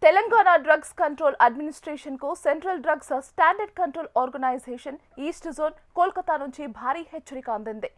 Telangana drugs control administration కు central drugs standard control organisation east zone Kolkata నుంచి భారీ హెచ్చరిక అందింది.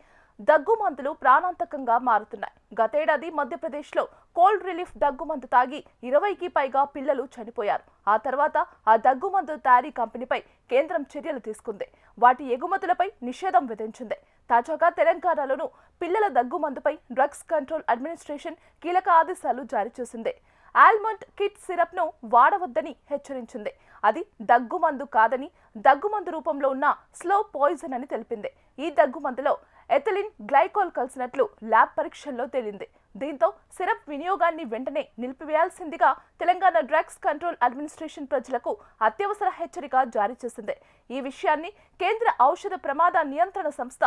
దగ్గు మందులు ప్రాణాంతకంగా మారుతున్నాయి. గతేడాది మధ్యప్రదేశ్లో కోల్డ్ రిలీఫ్ దగ్గు మందు తాగి 20కి పైగా పిల్లలు చనిపోయారు. ఆ తర్వాత ఆ దగ్గు మందు తయారీ కంపెనీపై కేంద్రం చర్యలు తీసుకుంది. వాటి ఎగుమతులపై నిషేధం విధించింది. తాజాగా తెలంగాణలోనూ పిల్లల దగ్గు మందుపై డ్రగ్స్ కంట్రోల్ అడ్మినిస్ట్రేషన్ కీలక ఆదేశాలు జారీ చేసింది. ఆల్మండ్ కిట్ సిరప్ ను వాడవద్దని హెచ్చరించింది. అది దగ్గుమందు కాదని, దగ్గుమందు రూపంలో ఉన్న స్లో పాయిజన్ అని తెలిపింది. ఈ దగ్గుమందులో ఎథిలిన్ గ్లైకోల్ కలిసినట్లు ల్యాబ్ పరీక్షల్లో తేలింది. దీంతో సిరప్ వినియోగాన్ని వెంటనే నిలిపివేయాల్సిందిగా తెలంగాణ డ్రగ్స్ కంట్రోల్ అడ్మినిస్ట్రేషన్ ప్రజలకు అత్యవసర హెచ్చరిక జారీ చేసింది. ఈ విషయాన్ని కేంద్ర ఔషధ ప్రమాద నియంత్రణ సంస్థ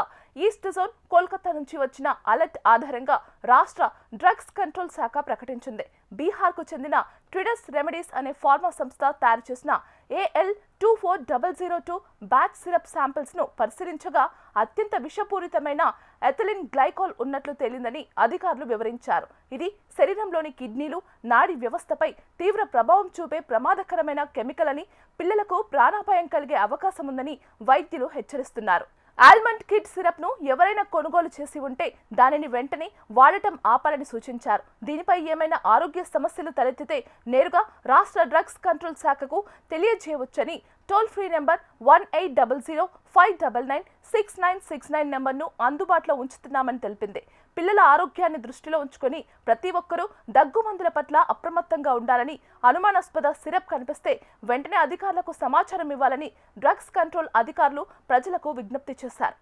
ఈస్ట్ జోన్ కోల్కతా నుంచి వచ్చిన అలర్ట్ ఆధారంగా రాష్ట్ర డ్రగ్స్ కంట్రోల్ శాఖ ప్రకటించింది. బీహార్కు చెందిన ట్రిడస్ రెమెడీస్ అనే ఫార్మా సంస్థ తయారు చేసిన AL24002 బ్యాచ్ సిరప్ శాంపిల్స్ ను పరిశీలించగా అత్యంత విషపూరితమైన ఎథిలిన్ గ్లైకోల్ ఉన్నట్లు తేలిందని అధికారులు వివరించారు. ఇది శరీరంలోని కిడ్నీలు, నాడీ వ్యవస్థపై తీవ్ర ప్రభావం చూపే ప్రమాదకరమైన కెమికల్ అని, పిల్లలకు ప్రాణాపాయం కలిగే అవకాశం ఉందని వైద్యులు హెచ్చరిస్తున్నారు. ఆల్మండ్ కిట్ సిరప్ ను ఎవరైనా కొనుగోలు చేసి ఉంటే దానిని వెంటనే వాడటం ఆపాలని సూచించారు. దీనిపై ఏమైనా ఆరోగ్య సమస్యలు తలెత్తితే నేరుగా రాష్ట్ర డ్రగ్స్ కంట్రోల్ శాఖకు తెలియజేయవచ్చని టోల్ ఫ్రీ నెంబర్ 1800-599-6969 నెంబర్ను అందుబాటులో ఉంచుతున్నామని తెలిపింది. పిల్లల ఆరోగ్యాన్ని దృష్టిలో ఉంచుకొని ప్రతి ఒక్కరూ దగ్గు మందుల పట్ల అప్రమత్తంగా ఉండాలని, అనుమానాస్పద సిరప్ కనిపిస్తే వెంటనే అధికారులకు సమాచారం ఇవ్వాలని డ్రగ్స్ కంట్రోల్ అధికారులు ప్రజలకు విజ్ఞప్తి చేశారు.